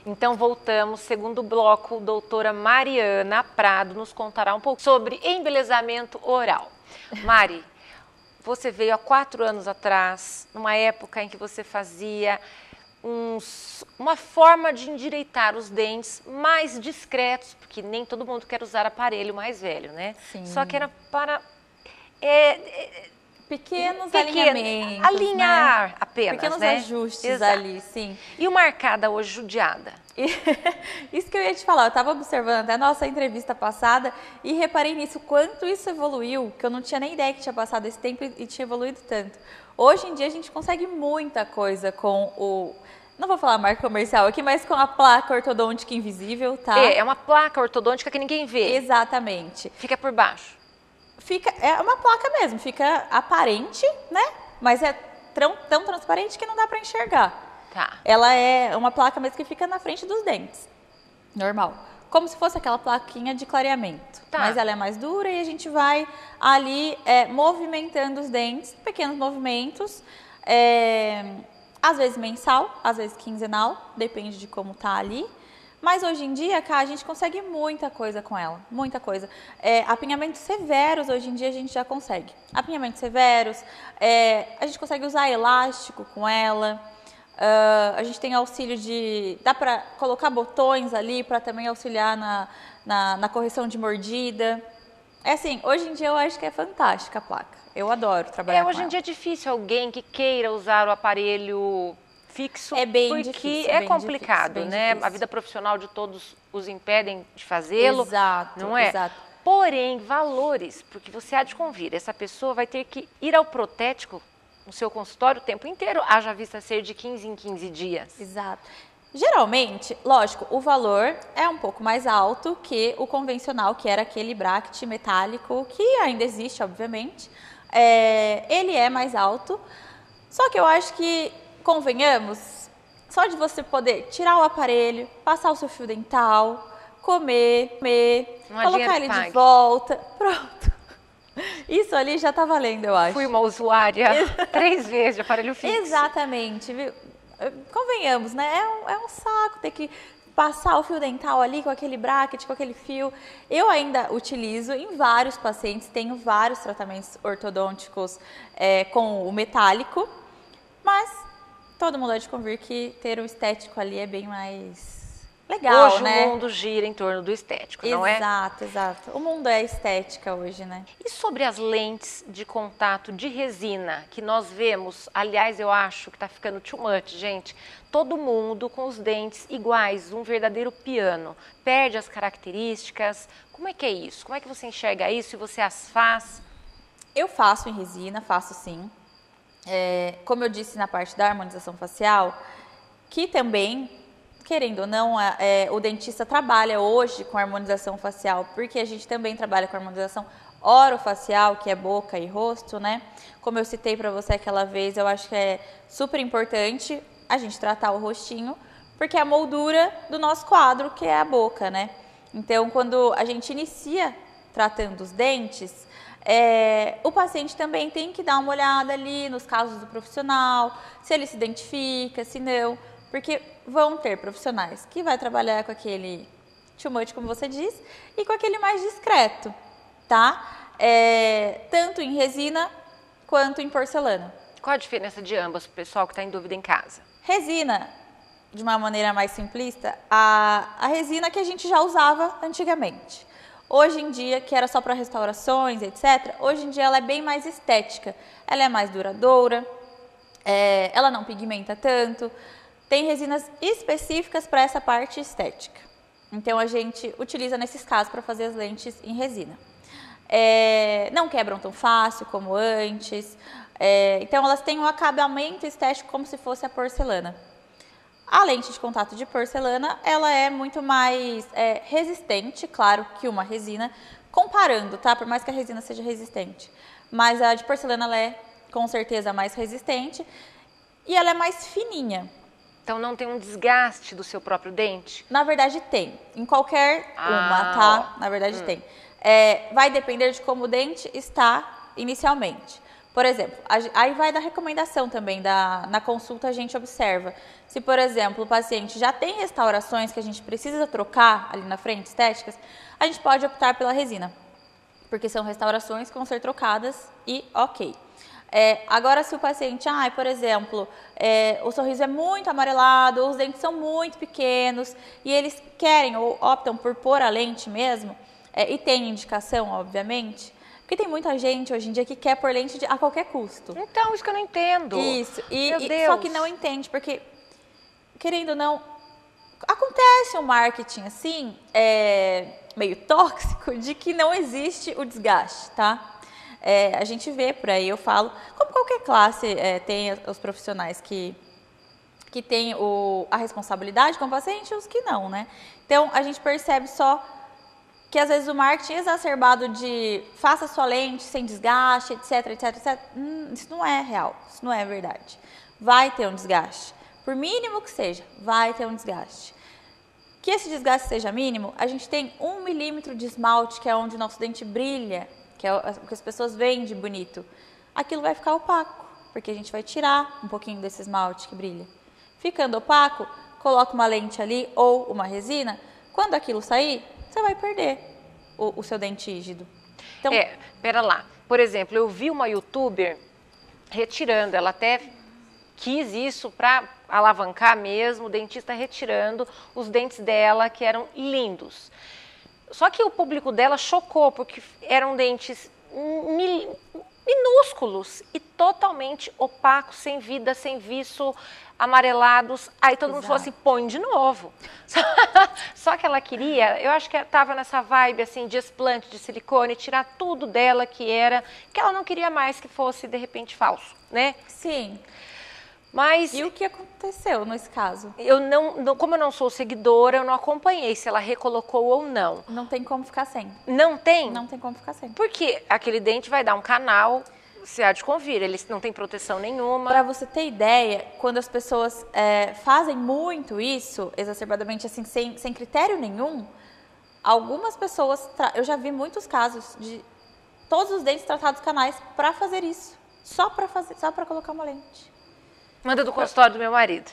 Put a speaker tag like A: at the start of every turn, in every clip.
A: Então voltamos, segundo bloco, doutora Mariana Prado nos contará um pouco sobre embelezamento oral. Mari, você veio há 4 anos atrás, numa época em que você fazia uma forma de endireitar os dentes mais discretos, porque nem todo mundo quer usar aparelho mais velho, né?
B: Sim.
A: Só que era para
B: pequenos alinhamentos,
A: alinhar,
B: né?
A: apenas,
B: pequenos
A: né?
B: ajustes
A: Exato.
B: ali, sim.
A: E uma arcada hoje judiada?
B: Isso que eu ia te falar, eu estava observando até a nossa entrevista passada e reparei nisso, quanto isso evoluiu, que eu não tinha nem ideia que tinha passado esse tempo e tinha evoluído tanto. Hoje em dia a gente consegue muita coisa com não vou falar marca comercial aqui, mas com a placa ortodôntica invisível, tá?
A: É uma placa ortodôntica que ninguém vê.
B: Exatamente.
A: Fica por baixo.
B: É uma placa mesmo, fica aparente, né? Mas é tão transparente que não dá para enxergar.
A: Tá.
B: Ela é uma placa mesmo que fica na frente dos dentes, normal. Como se fosse aquela plaquinha de clareamento.
A: Tá.
B: Mas ela é mais dura e a gente vai ali movimentando os dentes, pequenos movimentos, às vezes mensal, às vezes quinzenal, depende de como tá ali. Mas hoje em dia, cá, a gente consegue muita coisa com ela, muita coisa. Apinhamentos severos, hoje em dia, a gente já consegue. Apinhamentos severos, a gente consegue usar elástico com ela. A gente tem auxílio dá para colocar botões ali para também auxiliar na correção de mordida. Assim, hoje em dia eu acho que é fantástica a placa. Eu adoro trabalhar com ela.
A: Hoje em dia é difícil alguém que queira usar o aparelho fixo,
B: é bem
A: porque
B: difícil,
A: é
B: bem
A: complicado,
B: difícil,
A: né?
B: difícil.
A: A vida profissional de todos os impedem de fazê-lo,
B: exato,
A: não é?
B: Exato.
A: Porém, valores, porque você há de convir, essa pessoa vai ter que ir ao protético no seu consultório o tempo inteiro, haja vista ser de 15 em 15 dias.
B: Exato. Geralmente, lógico, o valor é um pouco mais alto que o convencional, que era aquele bracket metálico, que ainda existe, obviamente. Ele é mais alto, só que eu acho que, convenhamos, só de você poder tirar o aparelho, passar o seu fio dental, comer, colocar ele de volta, pronto. Isso ali já tá valendo, eu acho.
A: Fui uma usuária 3 vezes de aparelho fixo.
B: Exatamente, viu? Convenhamos, né? É um saco ter que passar o fio dental ali com aquele bracket, com aquele fio. Eu ainda utilizo em vários pacientes, tenho vários tratamentos ortodônticos com o metálico, mas todo mundo há de convir que ter o estético ali é bem mais legal,
A: hoje,
B: né?
A: O mundo gira em torno do estético, não é?
B: Exato. O mundo é estética hoje, né?
A: E sobre as lentes de contato de resina que nós vemos, aliás, eu acho que tá ficando too much, gente. Todo mundo com os dentes iguais, um verdadeiro piano. Perde as características. Como é que é isso? Como é que você enxerga isso e você as faz?
B: Eu faço em resina, faço sim. Como eu disse na parte da harmonização facial, que também, querendo ou não, o dentista trabalha hoje com harmonização facial, porque a gente também trabalha com harmonização orofacial, que é boca e rosto, né? Como eu citei para você aquela vez, eu acho que é super importante a gente tratar o rostinho, porque é a moldura do nosso quadro, que é a boca, né? Então, quando a gente inicia tratando os dentes, o paciente também tem que dar uma olhada ali nos casos do profissional, se ele se identifica, se não, porque vão ter profissionais que vai trabalhar com aquele too much, como você disse, e com aquele mais discreto, tá? Tanto em resina quanto em porcelana.
A: Qual a diferença de ambas para o pessoal que está em dúvida em casa?
B: Resina, de uma maneira mais simplista, a resina que a gente já usava antigamente. Hoje em dia, que era só para restaurações, etc., hoje em dia ela é bem mais estética. Ela é mais duradoura, ela não pigmenta tanto. Tem resinas específicas para essa parte estética. Então, a gente utiliza nesses casos para fazer as lentes em resina. Não quebram tão fácil como antes. Então, elas têm um acabamento estético como se fosse a porcelana. A lente de contato de porcelana, ela é muito mais resistente, claro, que uma resina, comparando, tá? Por mais que a resina seja resistente. Mas a de porcelana, ela é, com certeza, mais resistente e ela é mais fininha.
A: Então, não tem um desgaste do seu próprio dente?
B: Na verdade, tem. Em qualquer uma, tá? Na verdade, tem. Vai depender de como o dente está inicialmente. Por exemplo, aí vai da recomendação também, na consulta a gente observa. Se, por exemplo, o paciente já tem restaurações que a gente precisa trocar ali na frente, estéticas, a gente pode optar pela resina, porque são restaurações que vão ser trocadas e ok. Agora, se o paciente, por exemplo, o sorriso é muito amarelado, os dentes são muito pequenos e eles querem ou optam por pôr a lente mesmo, e tem indicação, obviamente, porque tem muita gente hoje em dia que quer pôr lente a qualquer custo.
A: Então, isso que eu não entendo.
B: Isso,
A: Meu Deus.
B: só que não entende, porque, querendo ou não, acontece um marketing assim, meio tóxico, de que não existe o desgaste, tá? A gente vê por aí, eu falo, como qualquer classe tem os profissionais que têm a responsabilidade com o paciente e os que não, né? Então, a gente percebe só que às vezes o marketing é exacerbado de faça sua lente sem desgaste, etc, etc, etc. Isso não é real, isso não é verdade. Vai ter um desgaste, por mínimo que seja, vai ter um desgaste. Que esse desgaste seja mínimo, a gente tem 1 milímetro de esmalte, que é onde o nosso dente brilha, que é o que as pessoas veem de bonito. Aquilo vai ficar opaco, porque a gente vai tirar um pouquinho desse esmalte que brilha. Ficando opaco, coloca uma lente ali ou uma resina, quando aquilo sair, você vai perder o seu dente rígido. Então,
A: pera lá. Por exemplo, eu vi uma youtuber retirando, ela até quis isso para alavancar mesmo, o dentista retirando os dentes dela, que eram lindos. Só que o público dela chocou, porque eram dentes minúsculos e totalmente opacos, sem vida, sem viço, amarelados. Aí todo mundo falou assim, põe de novo. Só que ela queria, eu acho que estava nessa vibe assim de explante de silicone, tirar tudo dela que ela não queria mais que fosse de repente falso, né?
B: Sim.
A: Mas
B: e o que aconteceu nesse caso?
A: Como eu não sou seguidora, eu não acompanhei se ela recolocou ou não.
B: Não tem como ficar sem.
A: Não tem?
B: Não tem como ficar sem.
A: Porque aquele dente vai dar um canal, se há de convir, ele não tem proteção nenhuma.
B: Para você ter ideia, quando as pessoas fazem muito isso, exacerbadamente assim, sem critério nenhum, algumas pessoas, eu já vi muitos casos de todos os dentes tratados canais para fazer isso. Só para colocar uma lente.
A: Manda do consultório do meu marido.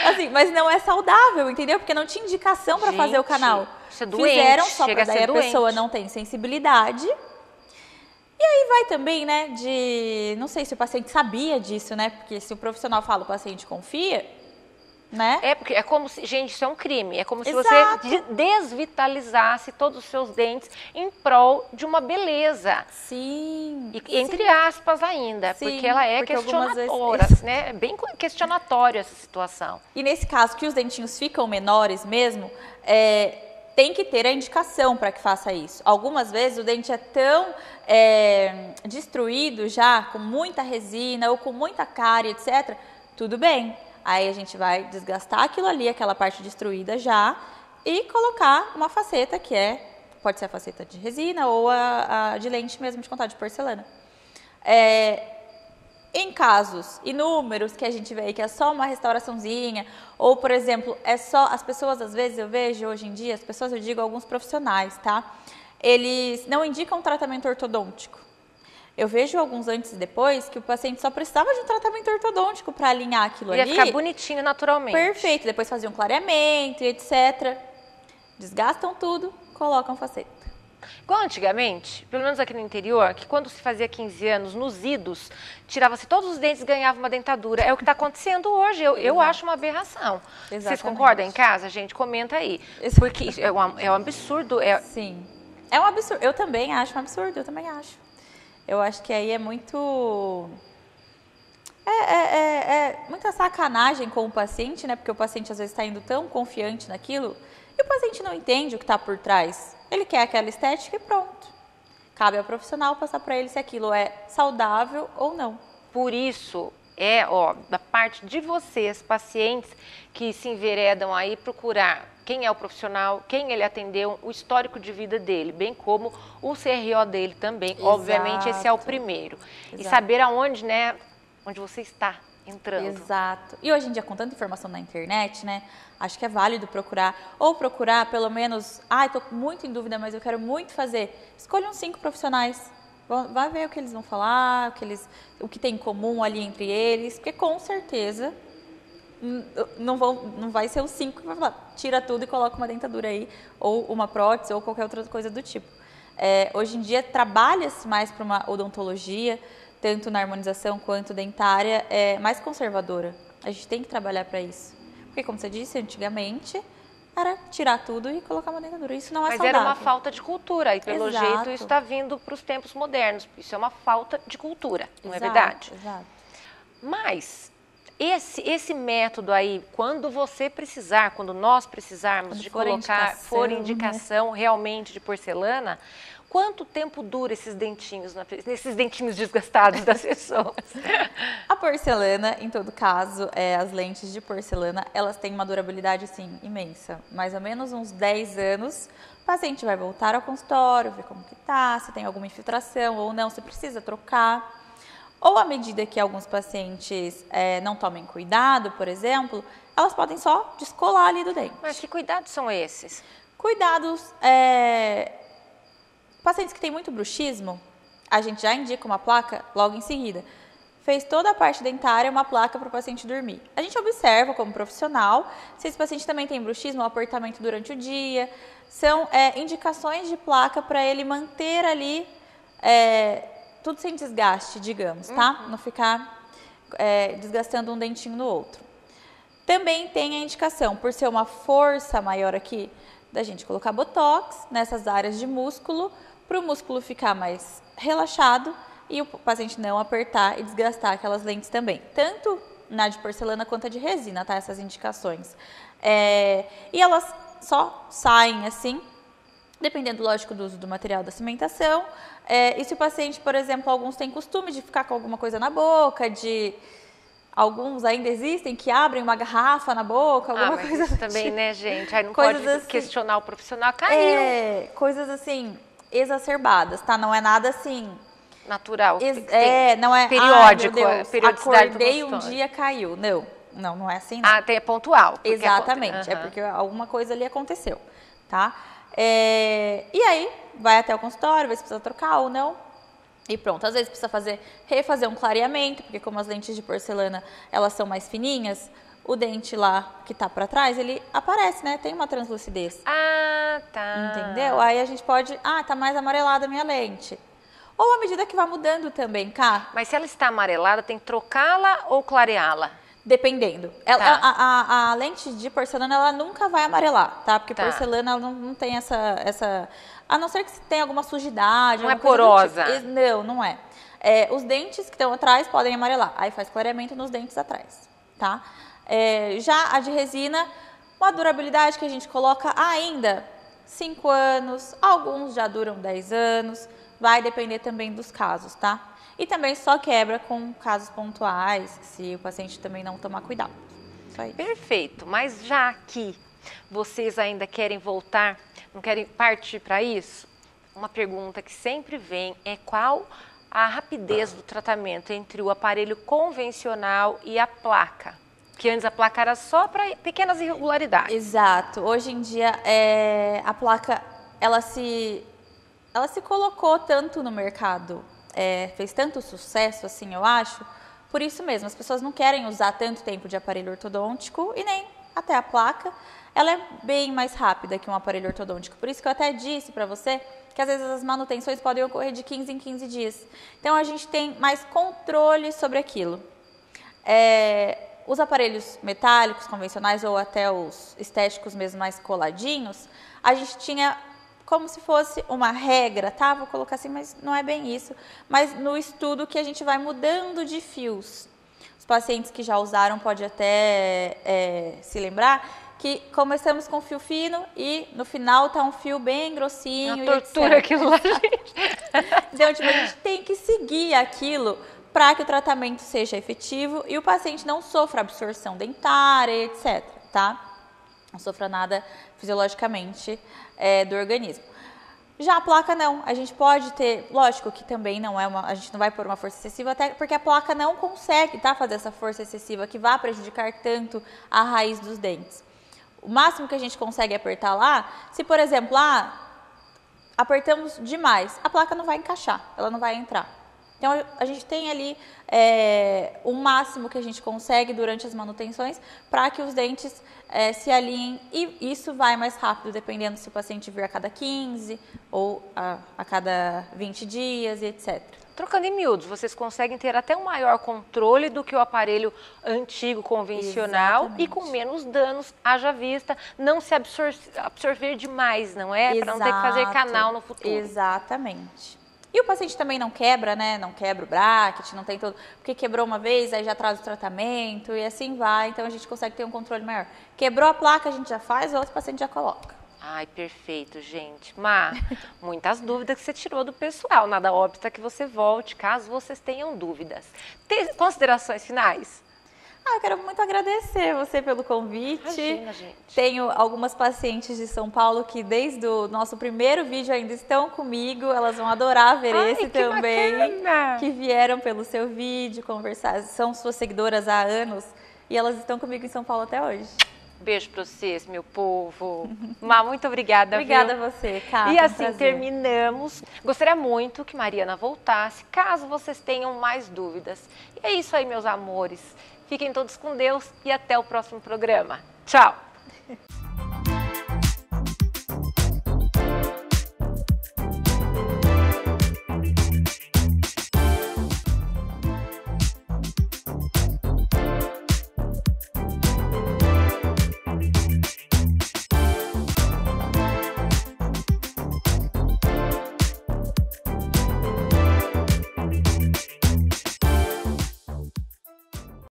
B: Assim, mas não é saudável, entendeu? Porque não tinha indicação para fazer o canal.
A: Isso é doente,
B: fizeram só
A: chega
B: para daí a pessoa não tem sensibilidade. E aí vai também, né, não sei se o paciente sabia disso, né? Porque se o profissional fala, o paciente confia, né?
A: Porque é como se, gente, isso é um crime. É como se
B: Exato.
A: você desvitalizasse todos os seus dentes em prol de uma beleza.
B: Sim.
A: E, entre aspas ainda,
B: Sim,
A: porque ela é
B: porque
A: questionadora, né? É bem questionatória essa situação.
B: E nesse caso, que os dentinhos ficam menores mesmo, tem que ter a indicação para que faça isso. Algumas vezes o dente é tão destruído já, com muita resina ou com muita cárie, etc. Tudo bem. Aí a gente vai desgastar aquilo ali, aquela parte destruída já, e colocar uma faceta que pode ser a faceta de resina ou a de lente mesmo de contato, de porcelana. Em casos inúmeros que a gente vê que é só uma restauraçãozinha, ou, por exemplo, as pessoas, às vezes, eu vejo hoje em dia, eu digo alguns profissionais, tá? Eles não indicam tratamento ortodôntico. Eu vejo alguns antes e depois que o paciente só precisava de um tratamento ortodôntico para alinhar aquilo ali.
A: Ia ficar bonitinho naturalmente.
B: Perfeito. Depois faziam um clareamento e etc. Desgastam tudo, colocam faceta.
A: Igual antigamente, pelo menos aqui no interior, que quando se fazia 15 anos, nos idos, tirava-se todos os dentes e ganhava uma dentadura. É o que está acontecendo hoje. Eu acho uma aberração.
B: Exatamente.
A: Vocês concordam em casa, gente? Comenta aí. Porque isso é um absurdo.
B: Sim. É um absurdo. Eu também acho um absurdo, eu também acho. Eu acho que aí é muito... muita sacanagem com o paciente, né? Porque o paciente às vezes está indo tão confiante naquilo e o paciente não entende o que está por trás. Ele quer aquela estética e pronto. Cabe ao profissional passar para ele se aquilo é saudável ou não.
A: Por isso, da parte de vocês, pacientes que se enveredam aí procurar quem é o profissional, quem ele atendeu, o histórico de vida dele, bem como o CRO dele também.
B: Exato.
A: Obviamente, esse é o primeiro. Exato. E saber aonde, né, onde você está entrando.
B: Exato. E hoje em dia, com tanta informação na internet, né, acho que é válido procurar, ou procurar pelo menos, estou muito em dúvida, mas eu quero muito fazer. Escolha uns 5 profissionais. Vai ver o que eles vão falar, o que tem em comum ali entre eles, porque com certeza não vai ser os 5 que vai falar, tira tudo e coloca uma dentadura aí, ou uma prótese, ou qualquer outra coisa do tipo. Hoje em dia, trabalha-se mais para uma odontologia, tanto na harmonização quanto dentária, mais conservadora. A gente tem que trabalhar para isso. Porque, como você disse, antigamente era tirar tudo e colocar uma dentadura. Isso não é saudável.
A: Mas era uma falta de cultura, e pelo
B: Exato.
A: jeito isso está vindo para os tempos modernos. Isso é uma falta de cultura, não é
B: Exato,
A: verdade?
B: exato.
A: Mas esse método aí, quando você precisar, quando nós precisarmos
B: Quando
A: de
B: for
A: colocar, for
B: indicação,
A: indicação realmente de porcelana, quanto tempo dura esses dentinhos desgastados das pessoas?
B: A porcelana, em todo caso, as lentes de porcelana, elas têm uma durabilidade, assim, imensa. Mais ou menos uns 10 anos, o paciente vai voltar ao consultório, ver como que tá, se tem alguma infiltração ou não, se precisa trocar. Ou à medida que alguns pacientes não tomem cuidado, por exemplo, elas podem só descolar ali do dente.
A: Mas que cuidados são esses?
B: Cuidados, pacientes que têm muito bruxismo, a gente já indica uma placa logo em seguida. Fez toda a parte dentária, uma placa para o paciente dormir. A gente observa como profissional se esse paciente também tem bruxismo, apertamento durante o dia. São indicações de placa para ele manter ali tudo sem desgaste, digamos, tá? Não ficar desgastando um dentinho no outro. Também tem a indicação, por ser uma força maior aqui, da gente colocar botox nessas áreas de músculo, para o músculo ficar mais relaxado e o paciente não apertar e desgastar aquelas lentes também. Tanto na de porcelana quanto a de resina, tá? Essas indicações. E elas só saem assim, dependendo, lógico, do uso do material da cimentação. E se o paciente, por exemplo, alguns têm costume de ficar com alguma coisa na boca, alguns ainda existem que abrem uma garrafa na boca, alguma
A: mas
B: coisa
A: isso
B: assim.
A: também, né, gente? Aí não
B: Coisas
A: pode
B: assim,
A: questionar o profissional. Caiu.
B: Coisas assim, exacerbadas, tá? Não é nada assim...
A: Natural.
B: não é
A: periódico,
B: meu Deus,
A: periodicidade
B: acordei
A: do
B: um
A: consultório.
B: dia, caiu. Não é assim, não.
A: É pontual.
B: Exatamente, é porque alguma coisa ali aconteceu, tá? E aí, vai até o consultório, vê se precisa trocar ou não, e pronto. Às vezes precisa refazer um clareamento, porque como as lentes de porcelana, elas são mais fininhas, o dente lá que tá pra trás, ele aparece, né? Tem uma translucidez.
A: Tá.
B: Entendeu? Aí a gente pode, tá mais amarelada a minha lente. Ou à medida que vai mudando também, Cá.
A: Mas se ela está amarelada, tem que trocá-la ou clareá-la?
B: Dependendo. A lente de porcelana, ela nunca vai amarelar, tá? Porque porcelana, ela não tem essa... A não ser que tenha alguma sujidade.
A: Não é porosa.
B: Tipo. Não é. Os dentes que estão atrás podem amarelar. Aí faz clareamento nos dentes atrás, tá? Já a de resina, uma durabilidade que a gente coloca ainda 5 anos. Alguns já duram 10 anos. Vai depender também dos casos, tá? E também só quebra com casos pontuais, se o paciente também não tomar cuidado. Só isso.
A: Perfeito, mas já que vocês ainda querem voltar, não querem partir para isso, uma pergunta que sempre vem é qual a rapidez do tratamento entre o aparelho convencional e a placa? Que antes a placa era só para pequenas irregularidades.
B: Exato. Hoje em dia, a placa, ela se colocou tanto no mercado, fez tanto sucesso, assim, eu acho, por isso mesmo, as pessoas não querem usar tanto tempo de aparelho ortodôntico e nem até a placa, ela é bem mais rápida que um aparelho ortodôntico. Por isso que eu até disse para você que às vezes as manutenções podem ocorrer de 15 em 15 dias. Então a gente tem mais controle sobre aquilo. Os aparelhos metálicos convencionais ou até os estéticos mesmo mais coladinhos, a gente tinha como se fosse uma regra, tá? Vou colocar assim, mas não é bem isso. Mas no estudo que a gente vai mudando de fios. Os pacientes que já usaram podem até se lembrar que começamos com fio fino e no final tá um fio bem grossinho.
A: Uma tortura aquilo lá, gente.
B: Então, tipo, a gente tem que seguir aquilo para que o tratamento seja efetivo e o paciente não sofra absorção dentária, etc, tá? Não sofra nada fisiologicamente do organismo. Já a placa não, a gente pode ter, lógico que também não a gente não vai pôr uma força excessiva, até porque a placa não consegue, tá, fazer essa força excessiva que vai prejudicar tanto a raiz dos dentes. O máximo que a gente consegue apertar lá, se por exemplo, apertamos demais, a placa não vai encaixar, ela não vai entrar. Então, a gente tem ali o máximo que a gente consegue durante as manutenções para que os dentes se alinhem, e isso vai mais rápido, dependendo se o paciente vir a cada 15 ou a cada 20 dias e etc.
A: Trocando em miúdos, vocês conseguem ter até um maior controle do que o aparelho antigo, convencional. Exatamente. E com menos danos, haja vista, não se absorver demais, não é? Para não ter que fazer canal no futuro.
B: Exatamente. E o paciente também não quebra, né? Não quebra o bracket, não tem todo... Porque quebrou uma vez, aí já traz o tratamento e assim vai. Então, a gente consegue ter um controle maior. Quebrou a placa, a gente já faz, o outro paciente já coloca.
A: Ai, perfeito, gente. Má, muitas dúvidas que você tirou do pessoal. Nada obsta que você volte, caso vocês tenham dúvidas. Tem considerações finais?
B: Eu quero muito agradecer você pelo convite.
A: Imagina, gente.
B: Tenho algumas pacientes de São Paulo que desde o nosso primeiro vídeo ainda estão comigo. Elas vão adorar ver esse também.
A: Bacana.
B: Que vieram pelo seu vídeo conversar. São suas seguidoras há anos e elas estão comigo em São Paulo até hoje.
A: Beijo pra vocês, meu povo. Má, muito obrigada.
B: Obrigada
A: viu?
B: A você, Cá.
A: E assim terminamos. Gostaria muito que Mariana voltasse, caso vocês tenham mais dúvidas. E é isso aí, meus amores. Fiquem todos com Deus e até o próximo programa. Tchau!